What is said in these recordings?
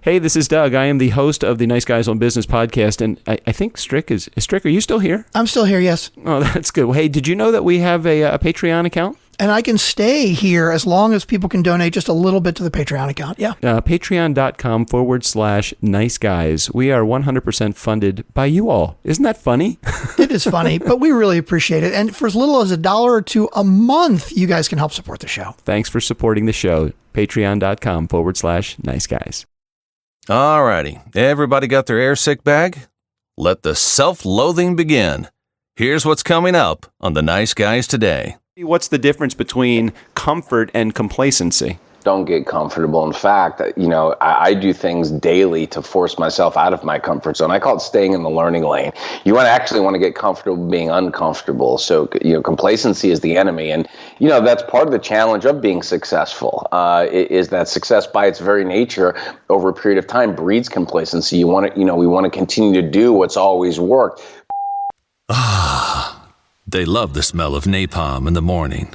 Hey, this is Doug. I am the host of the Nice Guys on Business podcast, and I think Strick is Strick, are you still here? I'm still here, yes. Oh, that's good. Well, hey, did you know that we have a Patreon account? And I can stay here as long as people can donate just a little bit to the Patreon account. Yeah. Patreon.com/nice guys. We are 100% funded by you all. Isn't that funny? It is funny, but we really appreciate it. And for as little as $1 or $2 a month, you guys can help support the show. Thanks for supporting the show. Patreon.com/nice guys. All righty. Everybody got their airsick bag? Let the self-loathing begin. Here's what's coming up on the Nice Guys today. What's the difference between comfort and complacency? Don't get comfortable. In fact, I do things daily to force myself out of my comfort zone. I call it staying in the learning lane. You actually want to get comfortable being uncomfortable. So, complacency is the enemy. And, that's part of the challenge of being successful, is that success by its very nature over a period of time breeds complacency. We want to continue to do what's always worked. They love the smell of napalm in the morning.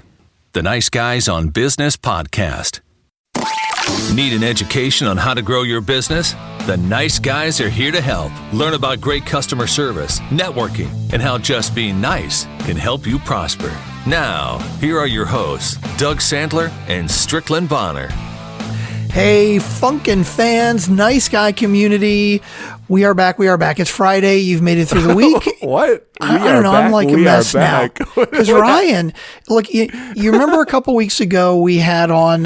The Nice Guys on Business podcast. Need an education on how to grow your business? The Nice Guys are here to help. Learn about great customer service, networking, and how just being nice can help you prosper. Now, here are your hosts, Doug Sandler and Strickland Bonner. Hey, Funkin' fans, Nice Guy community. We are back. It's Friday. You've made it through the week. What? I don't know. I'm like a mess now. Because Ryan, look, you remember a couple weeks ago we had on,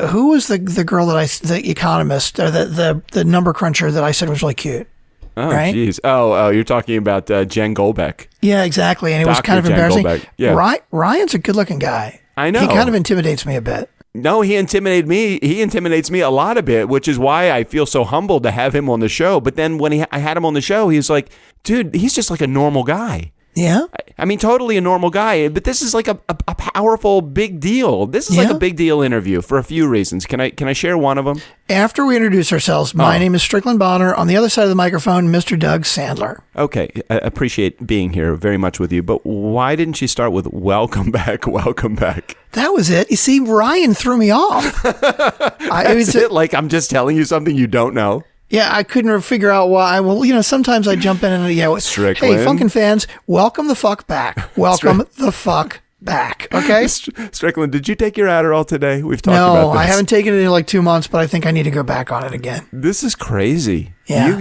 who was the girl the economist, or the number cruncher that I said was really cute? Oh, right? Geez. Oh, you're talking about Jen Goldbeck. Yeah, exactly. And it was kind of Jen embarrassing. Goldbeck. Yeah. Ryan's a good looking guy. I know. He kind of intimidates me a bit. No, he intimidates me a lot a bit, which is why I feel so humbled to have him on the show. But then when I had him on the show, he was like, dude, he's just like a normal guy. Yeah. I mean, totally a normal guy, but this is like a powerful, big deal. This is like a big deal interview for a few reasons. Can I share one of them? After we introduce ourselves, my name is Strickland Bonner. On the other side of the microphone, Mr. Doug Sandler. Okay. I appreciate being here very much with you, but why didn't you start with welcome back, welcome back? That was it. You see, Ryan threw me off. That's it? Like I'm just telling you something you don't know? Yeah, I couldn't figure out why. Well, sometimes I jump in and Strickland. Hey, Funkin' fans, welcome the fuck back. Welcome the fuck back. Okay? Strickland, did you take your Adderall today? We've talked about this. No, I haven't taken it in like 2 months, but I think I need to go back on it again. This is crazy. Yeah.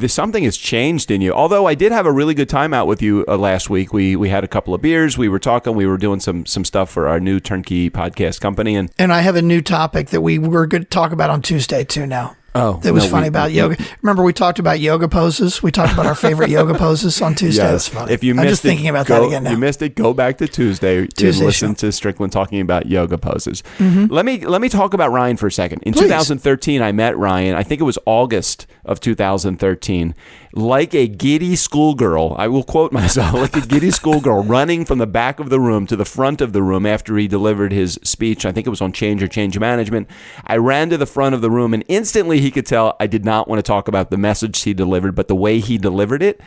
Something has changed in you. Although I did have a really good time out with you last week. We had a couple of beers. We were talking. We were doing some stuff for our new turnkey podcast company. And I have a new topic that we were going to talk about on Tuesday too now. Oh, that was funny about yoga. Remember, we talked about yoga poses. We talked about our favorite yoga poses on Tuesday. Yes. That's funny. If you missed I'm just thinking about that again now. You missed it. Go back to Tuesday and listen to Strickland talking about yoga poses. Mm-hmm. Let me talk about Ryan for a second. In 2013, I met Ryan. I think it was August of 2013. Like a giddy schoolgirl, I will quote myself, like a giddy schoolgirl running from the back of the room to the front of the room after he delivered his speech. I think it was on change management. I ran to the front of the room and instantly he could tell I did not want to talk about the message he delivered, but the way he delivered it.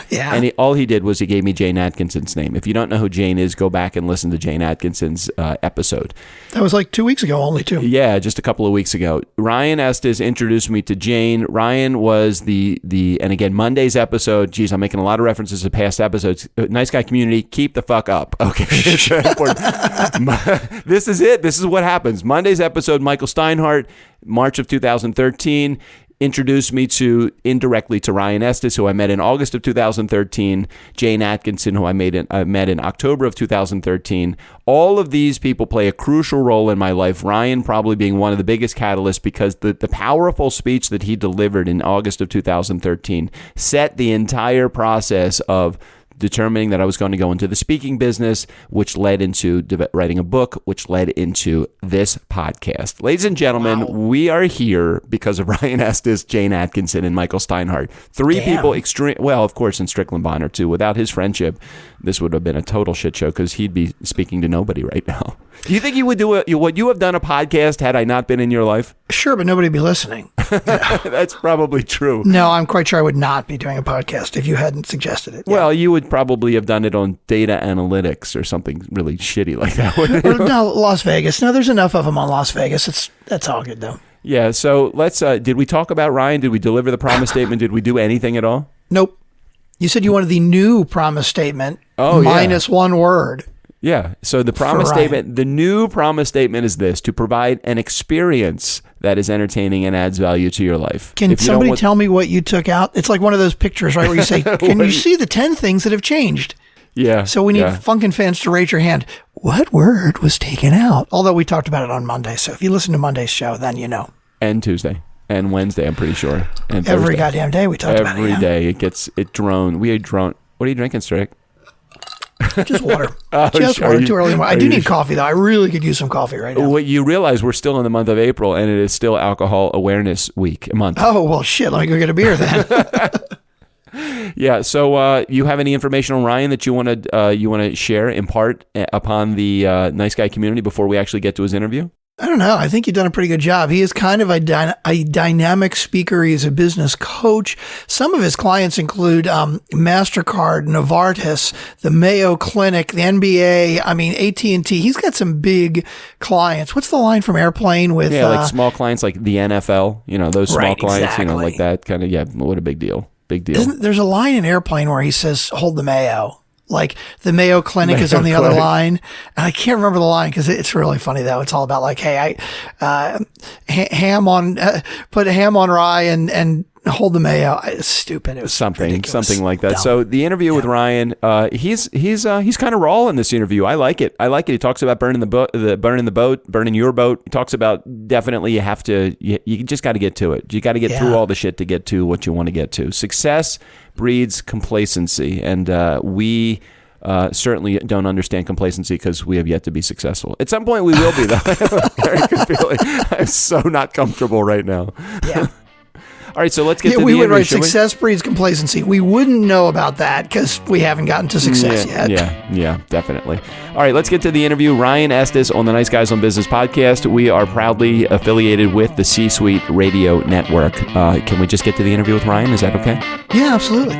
Yeah. And all he did was he gave me Jane Atkinson's name. If you don't know who Jane is, go back and listen to Jane Atkinson's episode. That was like 2 weeks ago only, too. Yeah, just a couple of weeks ago. Ryan Estis introduced me to Jane. Ryan was and again, Monday's episode, geez, I'm making a lot of references to past episodes. Nice Guy community, keep the fuck up. Okay. It's very important. This is it. This is what happens. Monday's episode, Michael Steinhardt, March of 2013, introduced me indirectly to Ryan Estis, who I met in August of 2013, Jane Atkinson, who I met in October of 2013. All of these people play a crucial role in my life, Ryan probably being one of the biggest catalysts because the powerful speech that he delivered in August of 2013 set the entire process of determining that I was going to go into the speaking business, which led into writing a book, which led into this podcast. Ladies and gentlemen, we are here because of Ryan Estis, Jane Atkinson, and Michael Steinhardt. Three people well, of course, and Strickland Bonner too. Without his friendship, this would have been a total shit show because he'd be speaking to nobody right now. Do you think you would do would you have done a podcast had I not been in your life? Sure, but nobody would be listening. That's probably true. No, I'm quite sure I would not be doing a podcast if you hadn't suggested it. Well, you would probably have done it on data analytics or something really shitty like that. No, Las Vegas. No, there's enough of them on Las Vegas. That's all good though. Yeah. So let's. Did we talk about Ryan? Did we deliver the promise statement? Did we do anything at all? Nope. You said you wanted the new promise statement. Oh, minus one word. Yeah. So the promise statement, the new promise statement is this: to provide an experience that is entertaining and adds value to your life. Can somebody tell me what you took out? It's like one of those pictures, right, where you say, "Can you see the 10 things that have changed?" Yeah. So we need Funkin fans to raise your hand. What word was taken out? Although we talked about it on Monday, so if you listen to Monday's show, then you know. And Tuesday. And Wednesday, I'm pretty sure. And every Thursday. goddamn day we talked about it. Every day it drone. We had drone. What are you drinking, Strick? Just water. Just water. Too early. I do need coffee, though. I really could use some coffee right now. Well, you realize we're still in the month of April, and it is still Alcohol Awareness Week, month. Oh, well, shit. Let me go get a beer then. Yeah. So, you have any information on Ryan that you want to share, impart upon the Nice Guy community before we actually get to his interview? I don't know. I think you've done a pretty good job. He is kind of a dynamic speaker. He's a business coach. Some of his clients include MasterCard, Novartis, the Mayo Clinic, the NBA, AT&T. He's got some big clients. What's the line from Airplane with... Yeah, like small clients like the NFL, those small clients, exactly. Like that kind of, what a big deal. Big deal. There's a line in Airplane where he says, hold the Mayo. Like the Mayo Clinic is on the other line. And I can't remember the line because it's really funny though. It's all about like, hey, put ham on rye and hold the Mayo. It's stupid. It was something like that. Dumb. So the interview with Ryan, he's kind of raw in this interview. I like it. He talks about burning your boat. He talks about definitely you just got to get to it. You got to get through all the shit to get to what you want to get to. Success breeds complacency, and we certainly don't understand complacency because we have yet to be successful. At some point we will be, though. Very good feeling. I'm so not comfortable right now. Yeah. All right, so let's get to the we would interview, write success breeds complacency. We wouldn't know about that because we haven't gotten to success yet. Yeah, definitely. All right, let's get to the interview. Ryan Estis on the Nice Guys on Business podcast. We are proudly affiliated with the C-Suite Radio Network. Can we just get to the interview with Ryan? Is that okay? Yeah, absolutely.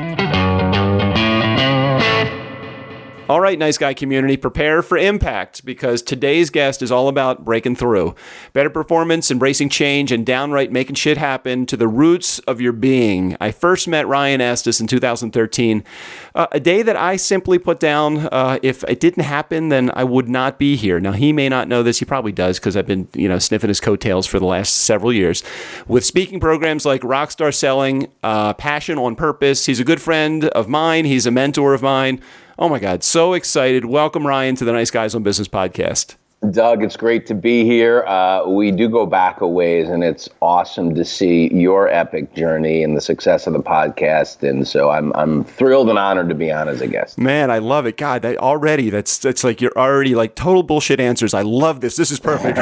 All right, Nice Guy community, prepare for impact because today's guest is all about breaking through. Better performance, embracing change, and downright making shit happen to the roots of your being. I first met Ryan Estis in 2013, a day that I simply put down, if it didn't happen, then I would not be here. Now, he may not know this. He probably does because I've been sniffing his coattails for the last several years. With speaking programs like Rockstar Selling, Passion on Purpose, he's a good friend of mine. He's a mentor of mine. Oh my God, so excited. Welcome, Ryan, to the Nice Guys on Business podcast. Doug, it's great to be here. We do go back a ways, and it's awesome to see your epic journey and the success of the podcast. And so I'm thrilled and honored to be on as a guest. Man, I love it. God, that's like you're already like total bullshit answers. I love this. This is perfect.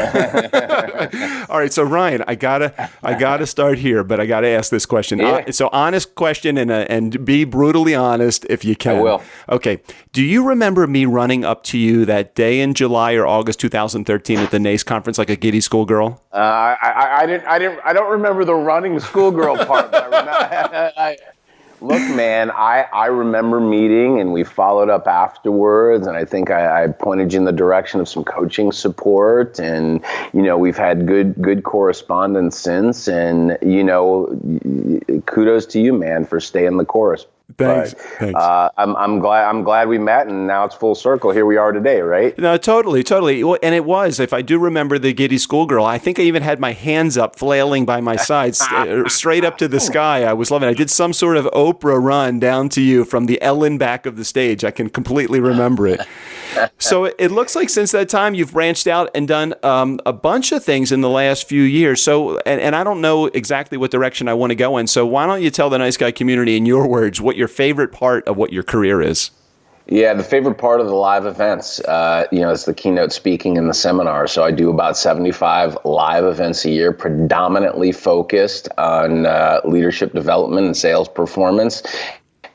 All right, so Ryan, I gotta start here, but I gotta ask this question. Yeah. So honest question and be brutally honest if you can. I will. Okay. Do you remember me running up to you that day in July or August 2013 at the NACE conference like a giddy schoolgirl? I don't remember the running schoolgirl part. But look, man, I remember meeting and we followed up afterwards, and I think I pointed you in the direction of some coaching support, and we've had good correspondence since, and kudos to you, man, for staying the course. Thanks. I'm glad we met, and now it's full circle. Here we are today, right? No, totally. And it was, if I do remember the giddy schoolgirl, I think I even had my hands up, flailing by my sides, straight up to the sky. I was loving it. I did some sort of Oprah run down to you from the Ellen back of the stage. I can completely remember it. So it looks like since that time you've branched out and done a bunch of things in the last few years. So, and I don't know exactly what direction I want to go in. So why don't you tell the Nice Guy community in your words what your favorite part of what your career is? Yeah, the favorite part of the live events, is the keynote speaking and the seminar. So I do about 75 live events a year, predominantly focused on leadership development and sales performance.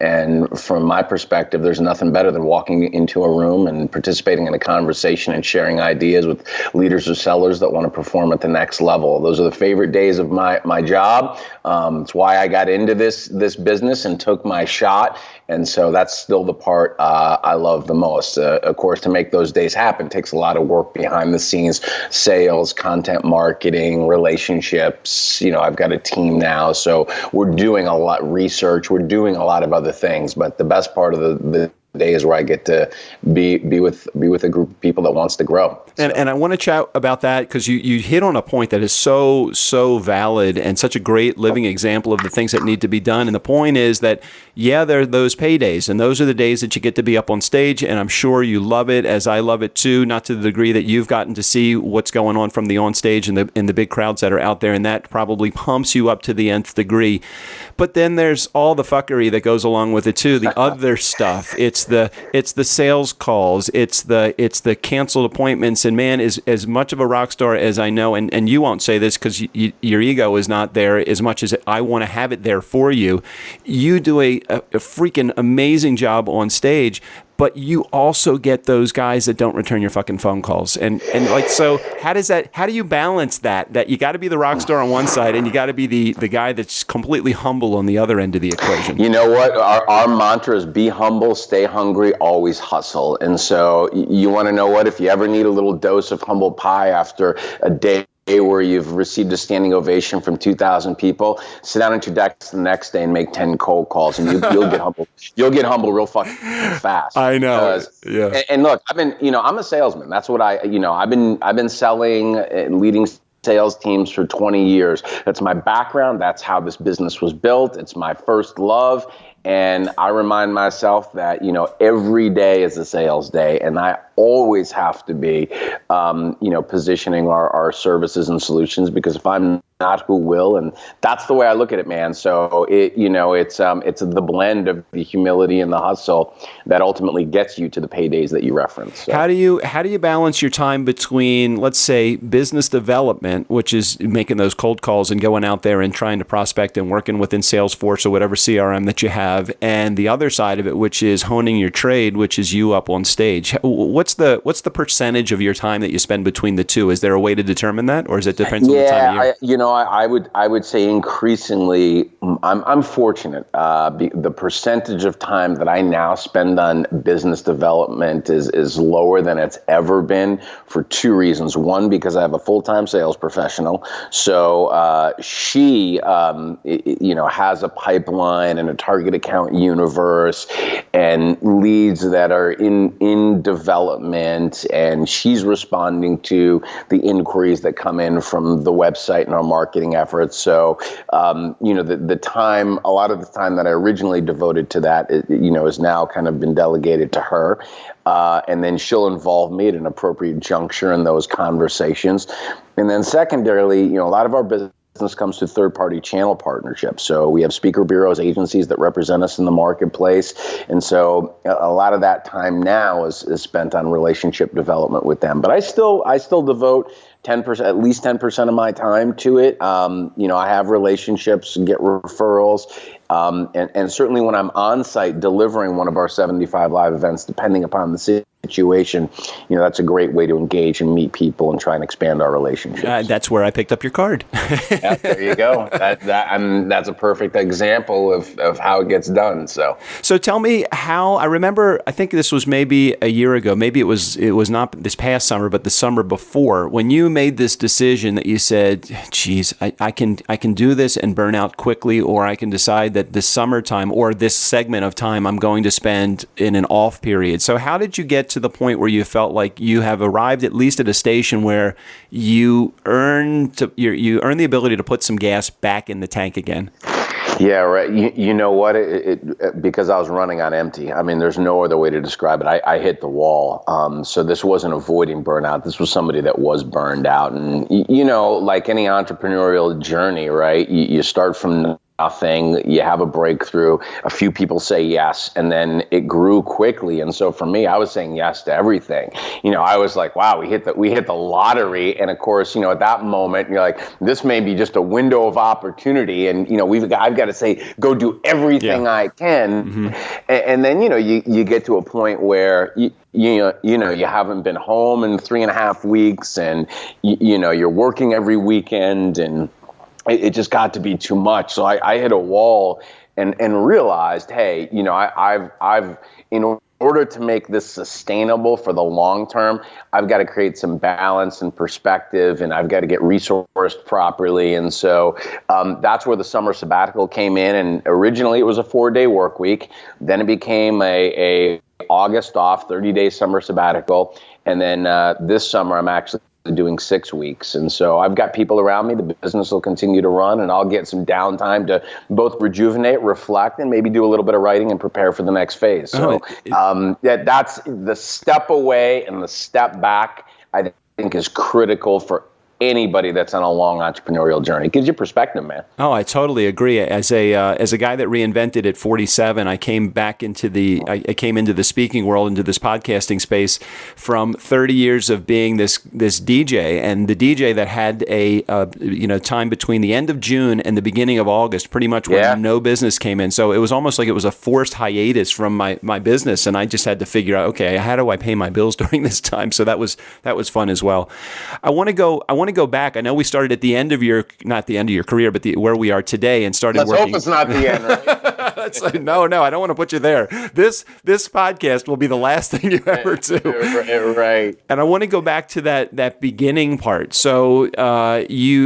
And from my perspective, there's nothing better than walking into a room and participating in a conversation and sharing ideas with leaders or sellers that want to perform at the next level. Those are the favorite days of my job. It's why I got into this business and took my shot. And so that's still the part I love the most. Of course, to make those days happen takes a lot of work behind the scenes, sales, content marketing, relationships. I've got a team now, so we're doing a lot research. We're doing a lot of other things, but the best part of the day is where I get to be with a group of people that wants to grow. And I want to chat about that because you hit on a point that is so valid and such a great living example of the things that need to be done. And the point is that, there are those paydays, and those are the days that you get to be up on stage, and I'm sure you love it as I love it too, not to the degree that you've gotten to see what's going on from the on stage and the big crowds that are out there, and that probably pumps you up to the nth degree. But then there's all the fuckery that goes along with it too, the other stuff. It's the sales calls, it's the canceled appointments. And man, as much of a rock star as I know, and you won't say this because your ego is not there as much as I want to have it there for you. You do a freaking amazing job on stage, but you also get those guys that don't return your fucking phone calls. And so how do you balance that you got to be the rock star on one side and you got to be the guy that's completely humble on the other end of the equation? You know what? Our mantra is be humble, stay hungry, always hustle. And so you want to know what? If you ever need a little dose of humble pie after a day where you've received a standing ovation from 2,000 people, sit down at your desk the next day and make 10 cold calls, and you'll get humble. You'll get humble real fucking fast. I know. Yeah. And look, I'm a salesman. That's what I've been selling, leading sales teams for 20 years. That's my background. That's how this business was built. It's my first love. And I remind myself that, every day is a sales day, and I always have to be, positioning our services and solutions, because if I'm not, who will? And that's the way I look at it, man. So it's the blend of the humility and the hustle that ultimately gets you to the paydays that you reference. So. How do you balance your time between, let's say, business development, which is making those cold calls and going out there and trying to prospect and working within Salesforce or whatever CRM that you have, and the other side of it, which is honing your trade, which is you up on stage? What's the percentage of your time that you spend between the two? Is there a way to determine that, or is it depends on the time of year? I would say increasingly, I'm fortunate. The percentage of time that I now spend on business development is lower than it's ever been for two reasons. One, because I have a full-time sales professional, so she has a pipeline and a target account universe and leads that are in development, and she's responding to the inquiries that come in from the website and our marketing efforts. So, the time, a lot of the time that I originally devoted to that, has now kind of been delegated to her. And then she'll involve me at an appropriate juncture in those conversations. And then secondarily, a lot of our business comes through third-party channel partnerships. So we have speaker bureaus, agencies that represent us in the marketplace. And so a lot of that time now is spent on relationship development with them. But I still devote 10%, at least 10% of my time to it. I have relationships, get referrals, and certainly when I'm on site delivering one of our 75 live events, depending upon the situation, that's a great way to engage and meet people and try and expand our relationships. That's where I picked up your card. Yeah, there you go. That's a perfect example of how it gets done. So tell me how. I remember, I think this was maybe a year ago. Maybe it was not this past summer, but the summer before, when you made this decision that you said, geez, I can do this and burn out quickly, or I can decide that this summertime or this segment of time I'm going to spend in an off period. So how did you get to the point where you felt like you have arrived at least at a station where you earn the ability to put some gas back in the tank again? Yeah, right. You know what? Because I was running on empty. I mean, there's no other way to describe it. I hit the wall. So this wasn't avoiding burnout. This was somebody that was burned out. And, like any entrepreneurial journey, right? You start from nothing, you have a breakthrough, a few people say yes, and then it grew quickly. And so for me, I was saying yes to everything. I was like, wow, we hit the lottery. And of course, at that moment, you're like, this may be just a window of opportunity. And, I've got to say, go do everything I can. Mm-hmm. And then, you get to a point where you haven't been home in 3.5 weeks, and you're working every weekend, and it just got to be too much. So I hit a wall and realized, hey, I've in order to make this sustainable for the long term, I've got to create some balance and perspective, and I've got to get resourced properly. And so that's where the summer sabbatical came in. And originally it was a 4-day work week. Then it became a August off, 30-day summer sabbatical. And then this summer I'm actually doing 6 weeks. And so I've got people around me. The business will continue to run, and I'll get some downtime to both rejuvenate, reflect, and maybe do a little bit of writing and prepare for the next phase. So that's the step away and the step back, I think, is critical for anybody that's on a long entrepreneurial journey. It gives you perspective, man. Oh, I totally agree. As a guy that reinvented at 47, I came back into I came into the speaking world, into this podcasting space from 30 years of being this DJ, and the DJ that had a time between the end of June and the beginning of August, pretty much when no business came in. So it was almost like it was a forced hiatus from my business, and I just had to figure out, okay, how do I pay my bills during this time? So that was fun as well. I want to go back. I know we started at the end of not the end of your career, but where we are today, and started Let's working. hope it's not the end, right? It's like, no, I don't want to put you there. This podcast will be the last thing you ever do. Right. And I want to go back to that beginning part. So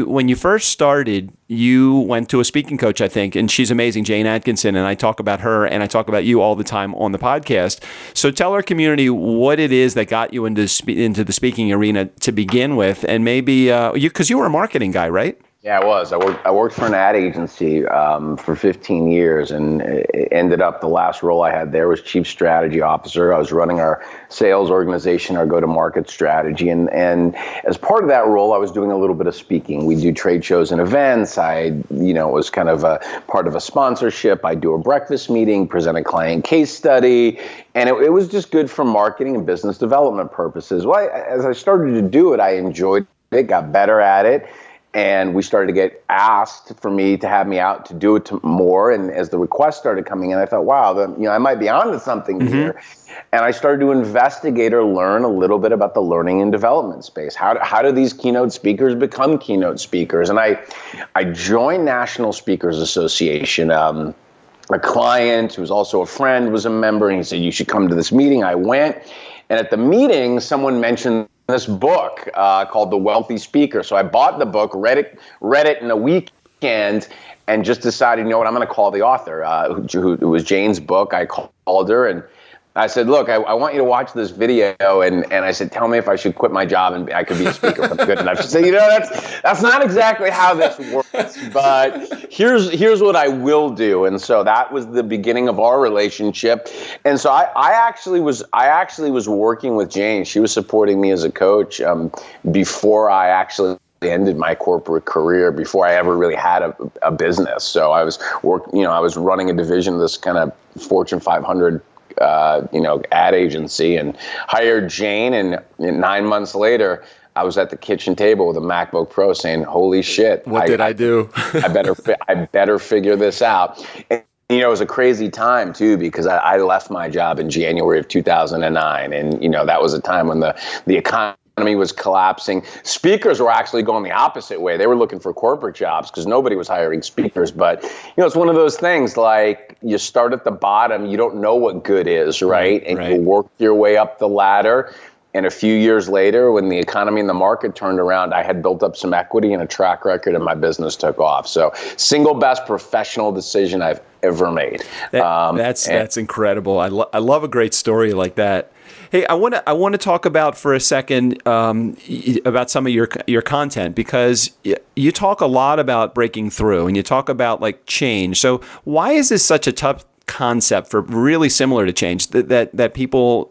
when you first started, you went to a speaking coach, I think, and she's amazing, Jane Atkinson, and I talk about her and I talk about you all the time on the podcast. So tell our community what it is that got you into the speaking arena to begin with, and maybe because you were a marketing guy, right? Yeah, I was. I worked for an ad agency for 15 years, and it ended up the last role I had there was chief strategy officer. I was running our sales organization, our go-to-market strategy, and as part of that role, I was doing a little bit of speaking. We do trade shows and events. I was kind of a part of a sponsorship. I do a breakfast meeting, present a client case study, and it was just good for marketing and business development purposes. Well, as I started to do it, I enjoyed it, got better at it. And we started to get asked for me to have me out to do it more. And as the requests started coming in, I thought, wow, I might be onto something here. And I started to investigate or learn a little bit about the learning and development space. How do these keynote speakers become keynote speakers? And I joined National Speakers Association. A client who was also a friend was a member, and he said, you should come to this meeting. I went. And at the meeting, someone mentioned this book called The Wealthy Speaker. So I bought the book, read it in a weekend, and just decided, I'm going to call the author, who was Jane's book. I called her and I said, look, I want you to watch this video. And I said, tell me if I should quit my job and I could be a speaker if I'm good enough. She said, that's not exactly how this works, but here's what I will do. And so that was the beginning of our relationship. And so I actually was working with Jane. She was supporting me as a coach before I actually ended my corporate career, before I ever really had a business. So I was I was running a division of this kind of Fortune 500 ad agency, and hired Jane. And 9 months later, I was at the kitchen table with a MacBook Pro saying, holy shit. What did I do? I better figure this out. And, it was a crazy time too, because I left my job in January of 2009. And, that was a time when the economy was collapsing. Speakers were actually going the opposite way. They were looking for corporate jobs because nobody was hiring speakers. But, it's one of those things, like, you start at the bottom, you don't know what good is, right? And you work your way up the ladder. And a few years later, when the economy and the market turned around, I had built up some equity and a track record, and my business took off. So, single best professional decision I've ever made. That's incredible. I love a great story like that. Hey, I want to talk about for a second about some of your content, because you talk a lot about breaking through, and you talk about like change. So why is this such a tough concept for really similar to change that people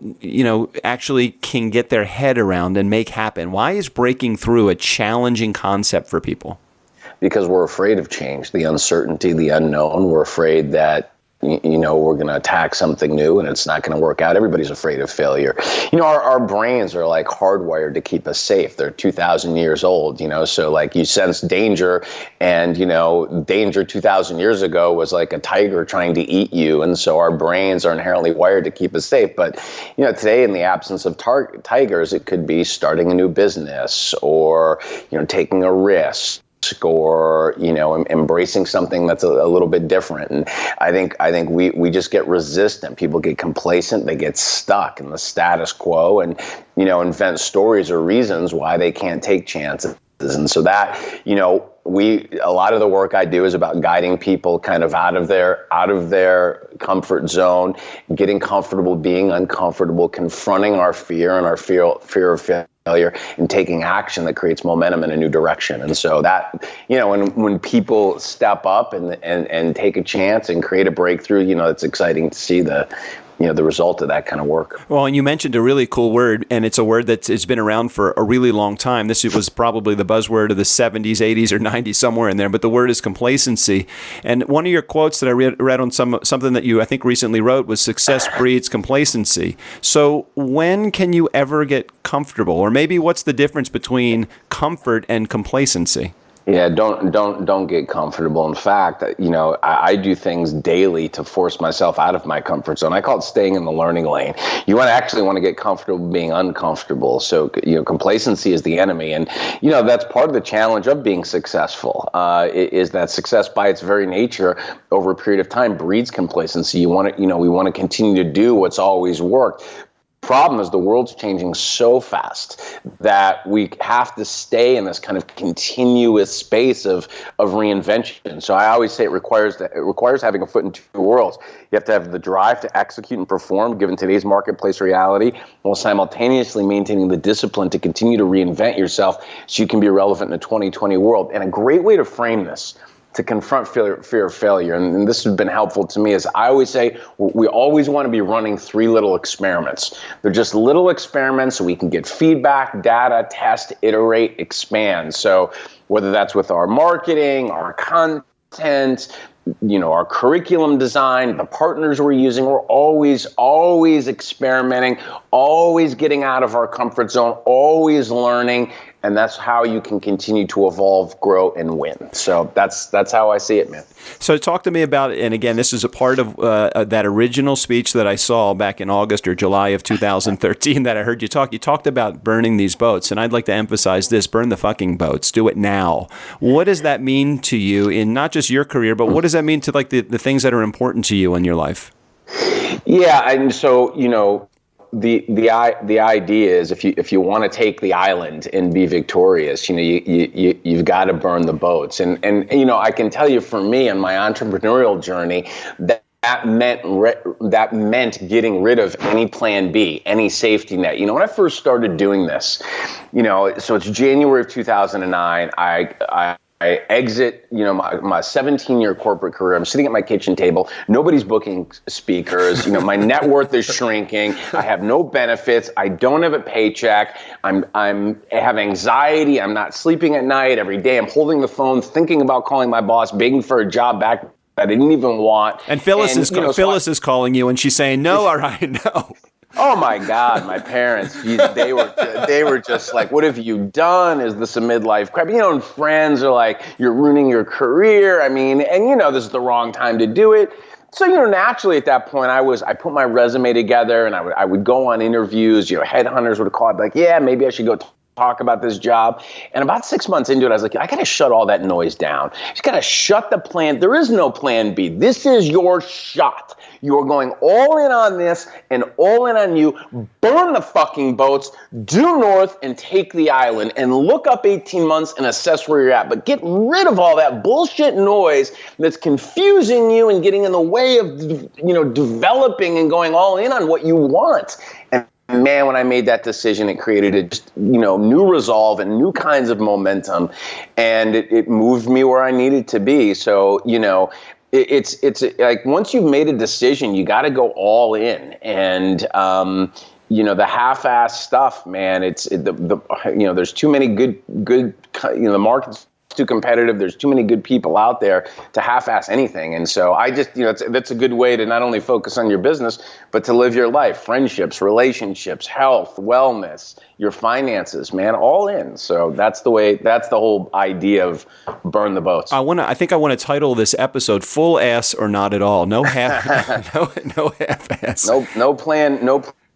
actually can get their head around and make happen? Why is breaking through a challenging concept for people? because we're afraid of change, the uncertainty, the unknown. We're afraid that we're going to attack something new and it's not going to work out. Everybody's afraid of failure. Our brains are like hardwired to keep us safe. They're 2,000 years old, so like you sense danger, and, danger 2,000 years ago was like a tiger trying to eat you. And so our brains are inherently wired to keep us safe. But, today, in the absence of tigers, it could be starting a new business or, taking a risk, or embracing something that's a little bit different. And I think we just get resistant. People get complacent. They get stuck in the status quo, and invent stories or reasons why they can't take chances. And so that a lot of the work I do is about guiding people kind of out of their comfort zone, getting comfortable, being uncomfortable, confronting our fear and our fear of failure, and taking action that creates momentum in a new direction. And so that, when people step up and take a chance and create a breakthrough, it's exciting to see the result of that kind of work. Well, and you mentioned a really cool word, and it's a word that's been around for a really long time. This was probably the buzzword of the 70s, 80s, or 90s, somewhere in there, but the word is complacency. And one of your quotes that I read on something that you, I think, recently wrote was "Success breeds complacency." So when can you ever get comfortable? Or maybe what's the difference between comfort and complacency? Yeah, don't get comfortable. In fact, I do things daily to force myself out of my comfort zone. I call it staying in the learning lane. You actually want to get comfortable being uncomfortable. So, complacency is the enemy. And, that's part of the challenge of being successful, is that success by its very nature over a period of time breeds complacency. We want to continue to do what's always worked. Problem is the world's changing so fast that we have to stay in this kind of continuous space of reinvention. So I always say it requires having a foot in two worlds. You have to have the drive to execute and perform given today's marketplace reality, while simultaneously maintaining the discipline to continue to reinvent yourself so you can be relevant in a 2020 world. And a great way to frame this, to confront fear of failure, and this has been helpful to me, is I always say we always want to be running 3 little experiments. They're just little experiments so we can get feedback, data, test, iterate, expand. So whether that's with our marketing, our content, our curriculum design, the partners we're using, we're always experimenting, always getting out of our comfort zone, always learning. And that's how you can continue to evolve, grow, and win. So that's how I see it, man. So talk to me about, and again, this is a part of that original speech that I saw back in August or July of 2013 that I heard you talk. You talked about burning these boats, and I'd like to emphasize this: burn the fucking boats. Do it now. What does that mean to you in not just your career, but what does that mean to like the things that are important to you in your life? Yeah, and so, the idea is if you want to take the island and be victorious, you've got to burn the boats. And I can tell you, for me on my entrepreneurial journey, that meant getting rid of any plan B, any safety net. When I first started doing this, so it's January of 2009. I exit, my 17-year corporate career. I'm sitting at my kitchen table. Nobody's booking speakers. My net worth is shrinking. I have no benefits. I don't have a paycheck. I have anxiety. I'm not sleeping at night. Every day I'm holding the phone, thinking about calling my boss, begging for a job back I didn't even want. And Phyllis is calling you, and she's saying, "No, all right, no." Oh my God, my parents, geez, they were just like, what have you done? Is this a midlife crap? And friends are like, you're ruining your career. I mean, and this is the wrong time to do it. So, naturally at that point, I put my resume together and I would go on interviews, headhunters would call. I'd be like, yeah, maybe I should go talk about this job. And about 6 months into it, I was like, I got to shut all that noise down. Just got to shut the plan. There is no plan B. This is your shot. You're going all in on this and all in on you. Burn the fucking boats, due north and take the island, and look up 18 months and assess where you're at. But get rid of all that bullshit noise that's confusing you and getting in the way of, developing and going all in on what you want. And man, when I made that decision, it created new resolve and new kinds of momentum, and it moved me where I needed to be. So, it's like once you've made a decision, you got to go all in. And the half-ass stuff, man. There's too many good. The market's too competitive. There's too many good people out there to half-ass anything. And so I just, that's a good way to not only focus on your business, but to live your life, friendships, relationships, health, wellness, your finances, man, all in. So that's the whole idea of burn the boats. I think I want to title this episode "Full Ass or Not at All." No half, no half ass. No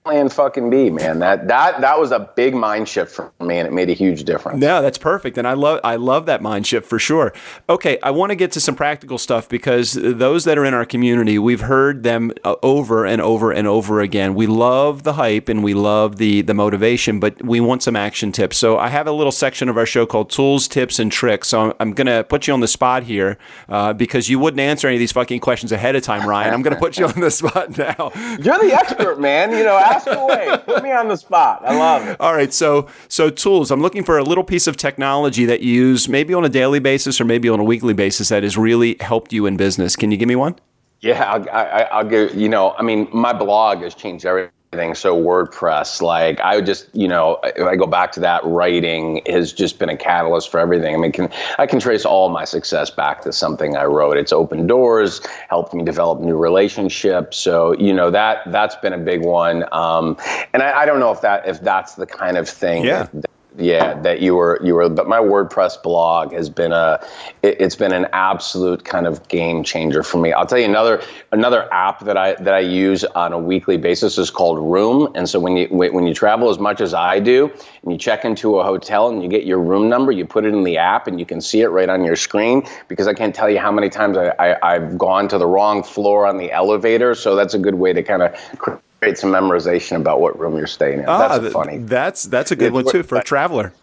plan fucking B, man. That was a big mind shift for me, and it made a huge difference. No, that's perfect, and I love that mind shift for sure. Okay, I want to get to some practical stuff because those that are in our community, we've heard them over and over and over again. We love the hype and we love the motivation, but we want some action tips. So I have a little section of our show called Tools, Tips, and Tricks. So I'm going to put you on the spot here because you wouldn't answer any of these fucking questions ahead of time, Ryan. I'm going to put you on the spot now. You're the expert, man. Ask away. Put me on the spot. I love it. All right. So tools. I'm looking for a little piece of technology that you use maybe on a daily basis or maybe on a weekly basis that has really helped you in business. Can you give me one? Yeah, I'll give, my blog has changed everything. So WordPress, like I would just, if I go back to that, writing has just been a catalyst for everything. I mean, I can trace all my success back to something I wrote. It's opened doors, helped me develop new relationships. So, that's been a big one. And I don't know if that's the kind of thing that you were, but my WordPress blog has been it's been an absolute kind of game changer for me. I'll tell you another app that I use on a weekly basis is called Room. And so when you travel as much as I do, and you check into a hotel and you get your room number, you put it in the app and you can see it right on your screen, because I can't tell you how many times I've gone to the wrong floor on the elevator. So that's a good way to kind of create some memorization about what room you're staying in. That's funny. That's a good one too for a traveler.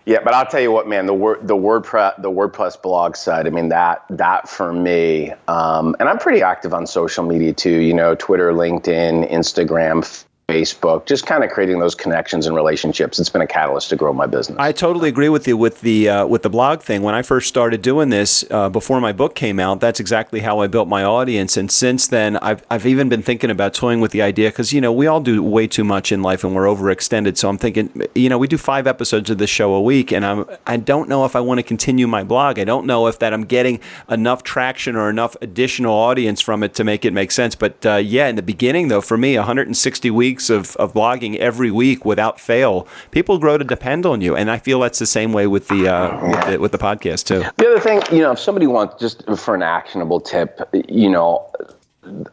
Yeah, but I'll tell you what, man, the WordPress blog site. I mean, that for me, and I'm pretty active on social media too. Twitter, LinkedIn, Instagram, Facebook, just kind of creating those connections and relationships. It's been a catalyst to grow my business. I totally agree with you with the blog thing. When I first started doing this, before my book came out, that's exactly how I built my audience. And since then, I've even been thinking about toying with the idea because, we all do way too much in life and we're overextended. So I'm thinking, we do 5 episodes of this show a week, and I don't know if I want to continue my blog. I don't know if that I'm getting enough traction or enough additional audience from it to make it make sense. But in the beginning, though, for me, 160 weeks of blogging every week without fail, people grow to depend on you, and I feel that's the same way with the podcast too. The other thing, if somebody wants just for an actionable tip,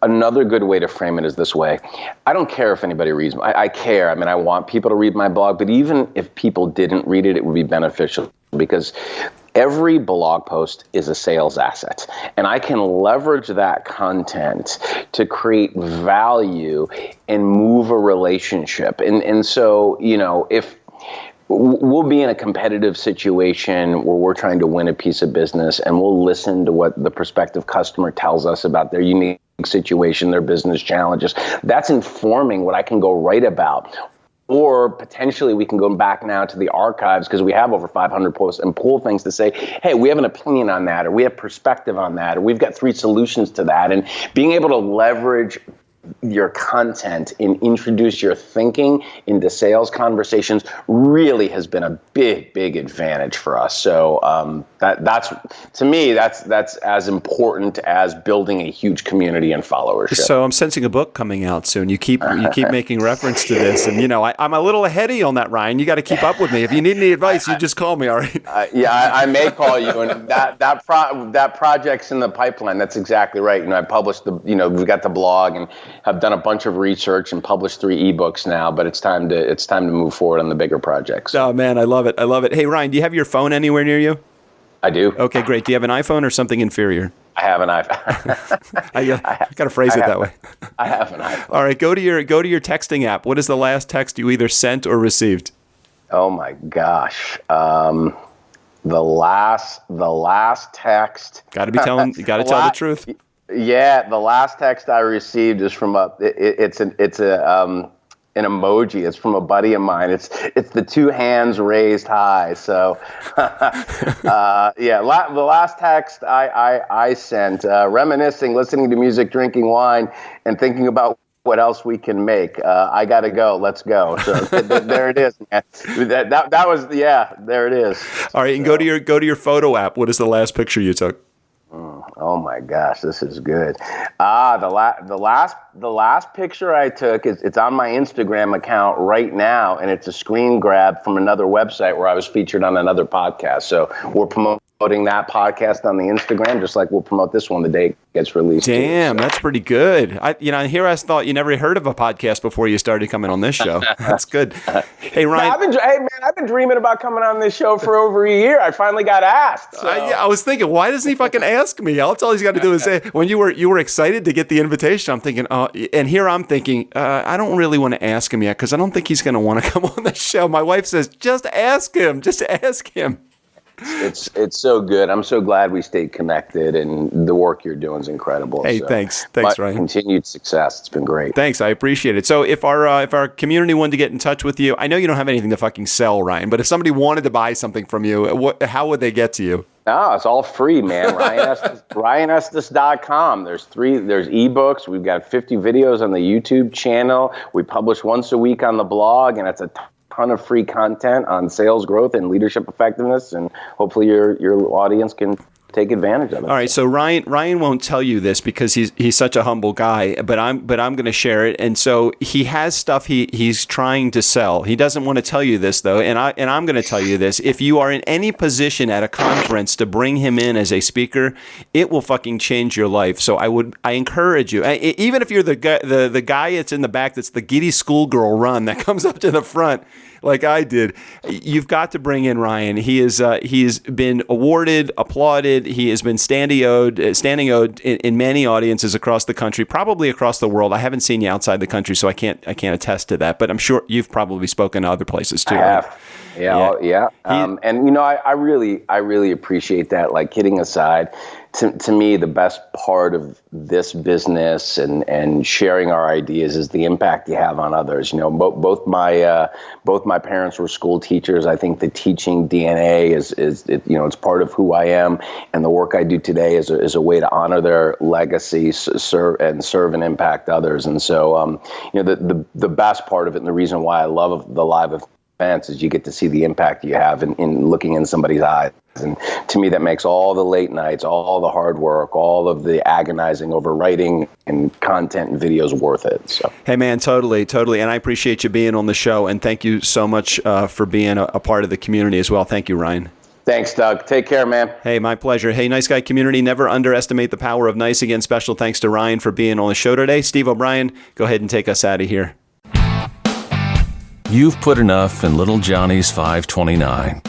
another good way to frame it is this way: I don't care if anybody reads. I care. I mean, I want people to read my blog, but even if people didn't read it, it would be beneficial because every blog post is a sales asset, and I can leverage that content to create value and move a relationship. And so, if we'll be in a competitive situation where we're trying to win a piece of business, and we'll listen to what the prospective customer tells us about their unique situation, their business challenges. That's informing what I can go write about. Or potentially we can go back now to the archives because we have over 500 posts and pull things to say, hey, we have an opinion on that, or we have perspective on that, or we've got 3 solutions to that. And being able to leverage your content and introduce your thinking into sales conversations really has been a big advantage for us. So that's to me, that's as important as building a huge community and followership. So I'm sensing a book coming out soon. You keep making reference to this, and I'm a little ahead of you on that, Ryan. You got to keep up with me. If you need any advice, you just call me. All right? I may call you, and that project's in the pipeline. That's exactly right. I published we've got the blog and have done a bunch of research and published 3 ebooks now, but it's time to move forward on the bigger projects. Oh man, I love it. Hey Ryan, do you have your phone anywhere near you? I do. Okay, great. Do you have an iPhone or something inferior? I have an iPhone. I got to phrase it that way. I have an iPhone. All right, go to your texting app. What is the last text you either sent or received? Oh my gosh. The last text. Got to tell the truth. Yeah, the last text I received is from it's an emoji. It's from a buddy of mine. It's the 2 hands raised high. So, the last text I sent, reminiscing, listening to music, drinking wine, and thinking about what else we can make. I got to go. Let's go. So there it is, man. That was, there it is. All right, and go to your photo app. What is the last picture you took? Oh my gosh, this is good. The last picture I took it's on my Instagram account right now, and it's a screen grab from another website where I was featured on another podcast. So we're promoting that podcast on the Instagram, just like we'll promote this one the day it gets released. Damn, that's pretty good. Here I thought you never heard of a podcast before you started coming on this show. That's good. Hey, Ryan. I've been dreaming about coming on this show for over a year. I finally got asked. So. I was thinking, why doesn't he fucking ask me? All he's got to do is say, when you were excited to get the invitation, I'm thinking, and here I'm thinking, I don't really want to ask him yet because I don't think he's going to want to come on the show. My wife says, just ask him. It's so good. I'm so glad we stayed connected, and the work you're doing is incredible. Hey, thanks, Ryan. Continued success. It's been great. Thanks, I appreciate it. So if our community wanted to get in touch with you, I know you don't have anything to fucking sell, Ryan, but if somebody wanted to buy something from you, how would they get to you? No, it's all free, man. RyanEstis.com. There's ebooks. We've got 50 videos on the YouTube channel. We publish once a week on the blog, and it's a ton of free content on sales growth and leadership effectiveness, and hopefully your audience can take advantage of it. All right, so Ryan won't tell you this because he's such a humble guy, but I'm going to share it. And so he has stuff he's trying to sell. He doesn't want to tell you this though, and I'm going to tell you this. If you are in any position at a conference to bring him in as a speaker, it will fucking change your life. So I encourage you, even if you're the guy that's in the back that's the giddy schoolgirl run that comes up to the front like I did, you've got to bring in Ryan. He's been awarded, applauded. He has been standing owed in many audiences across the country, probably across the world. I haven't seen you outside the country, so I can't attest to that. But I'm sure you've probably spoken to other places too. I have. Right? Yeah. And I really appreciate that. Like, kidding aside, to me, the best part of this business and sharing our ideas is the impact you have on others. Both my parents were school teachers. I think the teaching DNA is it's part of who I am, and the work I do today is a way to honor their legacy, serve and impact others. And so, the best part of it, and the reason why I love the live events, is you get to see the impact you have in looking in somebody's eyes. And to me, that makes all the late nights, all the hard work, all of the agonizing over writing and content and videos worth it. So, hey, man, totally. And I appreciate you being on the show. And thank you so much for being a part of the community as well. Thank you, Ryan. Thanks, Doug. Take care, man. Hey, my pleasure. Hey, Nice Guy community, never underestimate the power of nice. Again, special thanks to Ryan for being on the show today. Steve O'Brien, go ahead and take us out of here. You've put enough in little Johnny's 529.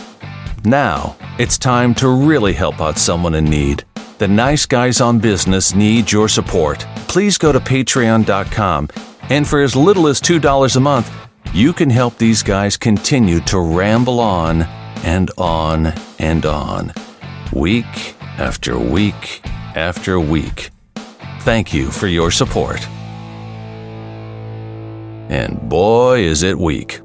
Now, it's time to really help out someone in need. The Nice Guys on Business need your support. Please go to patreon.com, and for as little as $2 a month, you can help these guys continue to ramble on and on and on, week after week after week. Thank you for your support. And boy, is it weak.